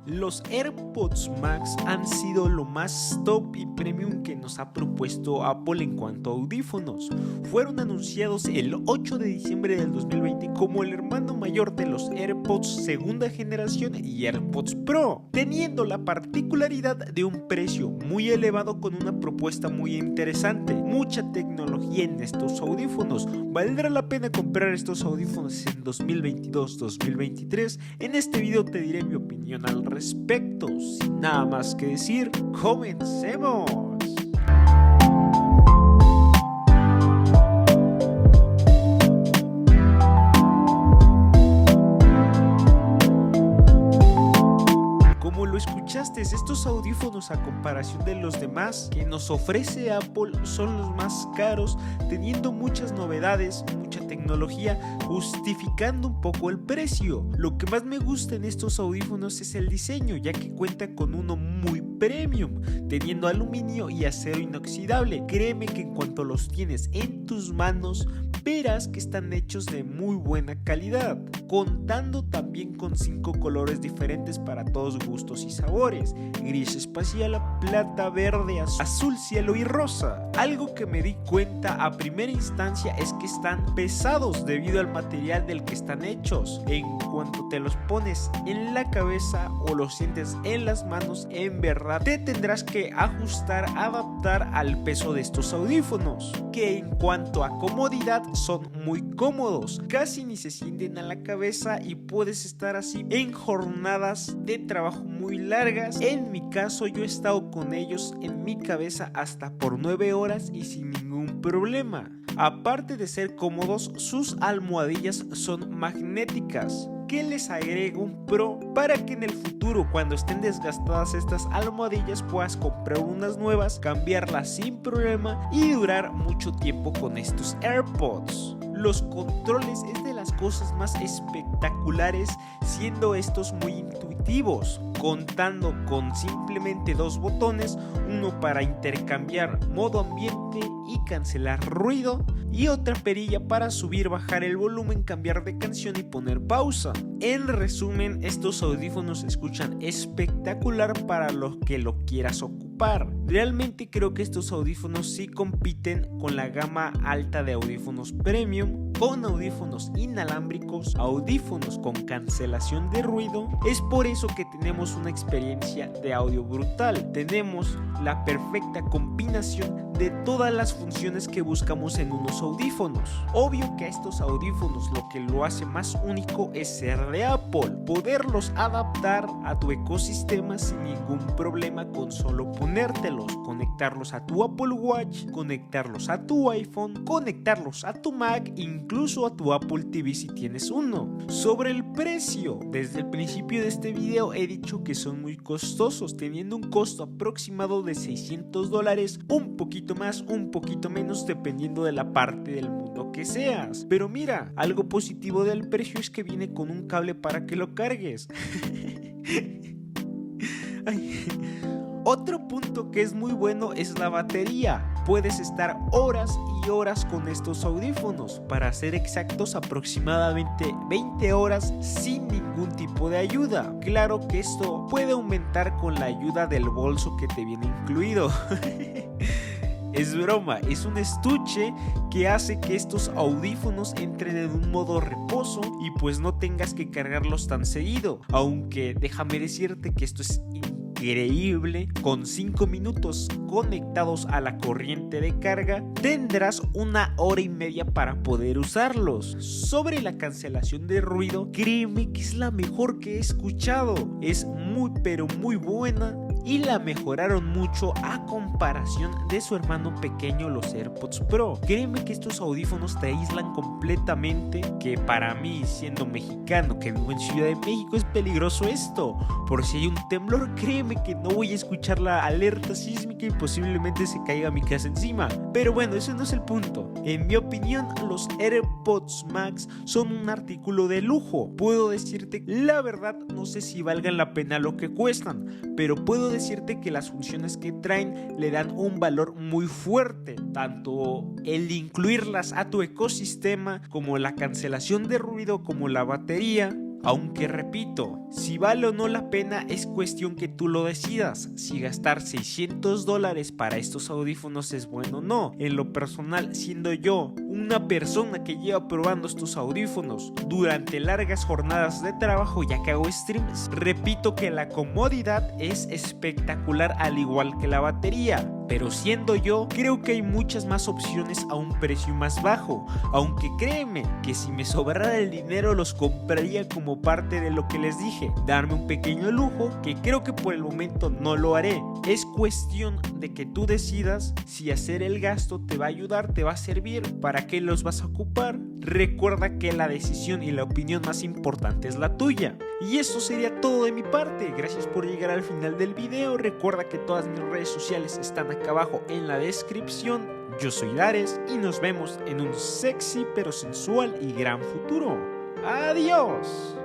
Los AirPods Max han sido lo más top y premium que nos ha propuesto Apple en cuanto a audífonos. Fueron anunciados el 8 de diciembre del 2020 como el hermano mayor de los AirPods segunda generación y AirPods Pro, teniendo la particularidad de un precio muy elevado con una propuesta muy interesante. Mucha tecnología en estos audífonos. ¿Valdrá la pena comprar estos audífonos en 2022-2023? En este video te diré mi opinión al respecto. Sin nada más que decir, comencemos. Como lo escuchaste, estos audífonos a comparación de los demás que nos ofrece Apple son los más caros, teniendo muchas novedades, mucha tecnología, justificando un poco el precio. Lo que más me gusta en estos audífonos es el diseño, ya que cuenta con uno muy premium, teniendo aluminio y acero inoxidable. Créeme que en cuanto los tienes en tus manos, verás que están hechos de muy buena calidad, contando también con 5 colores diferentes para todos gustos y sabores: gris espacial, plata, verde, azul cielo y rosa. Algo que me di cuenta a primera instancia es que están pesados debido al material del que están hechos. En cuanto te los pones en la cabeza o los sientes en las manos, en verdad te tendrás que ajustar, adaptar al peso de estos audífonos, que en cuanto a comodidad son muy cómodos, casi ni se sienten a la cabeza y puedes estar así en jornadas de trabajo muy largas. En mi caso, yo he estado con ellos en mi cabeza hasta por 9 horas y sin ningún problema. Aparte de ser cómodos, sus almohadillas son magnéticas, que les agrega un pro para que en el futuro, cuando estén desgastadas estas almohadillas, puedas comprar unas nuevas, cambiarlas sin problema y durar mucho tiempo con estos AirPods. Los controles es de las cosas más espectaculares, siendo estos muy intuitivos, contando con simplemente 2 botones, uno para intercambiar modo ambiente y cancelar ruido, y otra perilla para subir, bajar el volumen, cambiar de canción y poner pausa. En resumen, estos audífonos se escuchan espectacular para los que lo quieras ocupar. Realmente creo que estos audífonos sí compiten con la gama alta de audífonos premium, con audífonos inalámbricos, audífonos con cancelación de ruido. Es por eso que tenemos una experiencia de audio brutal. Tenemos la perfecta combinación de todas las funciones que buscamos en unos audífonos. Obvio que a estos audífonos lo que lo hace más único es ser de Apple, poderlos adaptar a tu ecosistema sin ningún problema con solo ponértelos, conectarlos a tu Apple Watch, conectarlos a tu iPhone, conectarlos a tu Mac, incluso a tu Apple TV si tienes uno. Sobre el precio, desde el principio de este video he dicho que son muy costosos, teniendo un costo aproximado de $600, un poquito más, un poquito menos, dependiendo de la parte del mundo que seas. Pero mira, algo positivo del precio es que viene con un cable para que lo cargues. Ay. Otro punto que es muy bueno es la batería. Puedes estar horas y horas con estos audífonos, para ser exactos aproximadamente 20 horas sin ningún tipo de ayuda. Claro que esto puede aumentar con la ayuda del bolso que te viene incluido. Es broma, es un estuche que hace que estos audífonos entren en un modo reposo y pues no tengas que cargarlos tan seguido. Aunque déjame decirte que esto es increíble. Con 5 minutos conectados a la corriente de carga, tendrás 1 hora y media para poder usarlos. Sobre la cancelación de ruido, créeme que es la mejor que he escuchado. Es muy pero muy buena, y la mejoraron mucho a comparación de su hermano pequeño, los AirPods Pro. Créeme que estos audífonos te aíslan completamente, que para mí, siendo mexicano que vivo en Ciudad de México, es peligroso esto. Por si hay un temblor, créeme que no voy a escuchar la alerta sísmica y posiblemente se caiga mi casa encima. Pero bueno, eso no es el punto. En mi opinión, los AirPods Max son un artículo de lujo. Puedo decirte, la verdad, no sé si valgan la pena lo que cuestan, pero puedo decirte que las funciones que traen le dan un valor muy fuerte, tanto el incluirlas a tu ecosistema, como la cancelación de ruido, como la batería, Aunque repito, si vale o no la pena es cuestión que tú lo decidas, si gastar $600 para estos audífonos es bueno o no. En lo personal, siendo yo una persona que lleva probando estos audífonos durante largas jornadas de trabajo ya que hago streams, repito que la comodidad es espectacular al igual que la batería. Pero siendo yo, creo que hay muchas más opciones a un precio más bajo, aunque créeme que si me sobrara el dinero los compraría como parte de lo que les dije, darme un pequeño lujo que creo que por el momento no lo haré. Es cuestión de que tú decidas si hacer el gasto te va a ayudar, te va a servir, para qué los vas a ocupar. Recuerda que la decisión y la opinión más importante es la tuya. Y eso sería todo de mi parte. Gracias por llegar al final del video. Recuerda que todas mis redes sociales están acá abajo en la descripción. Yo soy Dares y nos vemos en un sexy pero sensual y gran futuro. ¡Adiós!